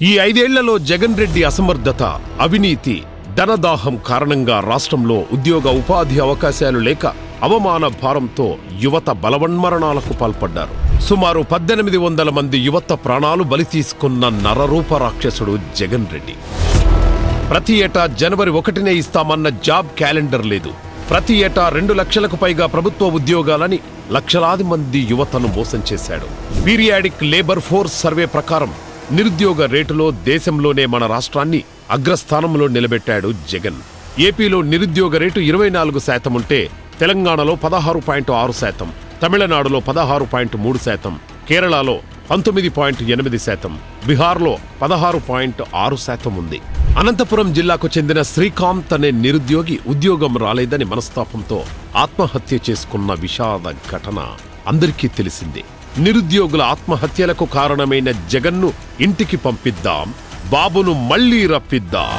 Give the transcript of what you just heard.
ఈ 5 ఏళ్లలో జగన్ రెడ్డి అసమర్థత, అవినీతి, ధనదాహం కారణంగా రాష్ట్రంలో ఉద్యోగ ఉపాధి అవకాశాలు లేక అవమాన భారంతో యువత బలవన్మరణాలకు పాల్పడ్డారు. సుమారు 1800 మంది యువత ప్రాణాలు బలి తీసుకున్న నరరూప రాక్షసుడు జగన్ రెడ్డి. ప్రతి ఏటా జనవరి 1నే ఇస్తామన్న జాబ్ క్యాలెండర్ లేదు. ప్రతి ఏటా 2 లక్షలకు పైగా ప్రభుత్వ ఉద్యోగాలని లక్షలాది మంది యువతను మోసం చేశాడు. పీరియాడిక్ లేబర్ ఫోర్స్ సర్వే ప్రకారం నిరుద్యోగ రేటులో దేశంలోనే మన రాష్ట్రాన్ని అగ్రస్థానంలో నిలబెట్టాడు జగన్. ఏపీలో నిరుద్యోగ రేటు 24% ఉంటే తెలంగాణలో 16.6%, తమిళనాడులో 16.3%, కేరళలో 19.8%, బీహార్లో 16.6% ఉంది. అనంతపురం జిల్లాకు చెందిన శ్రీకాంత్ అనే నిరుద్యోగి ఉద్యోగం రాలేదని మనస్తాపంతో ఆత్మహత్య చేసుకున్న విషాద ఘటన అందరికీ తెలిసిందే. నిరుద్యోగుల ఆత్మహత్యలకు కారణమైన జగన్ను ఇంటికి పంపిద్దాం, బాబును మళ్లీ రప్పిద్దాం.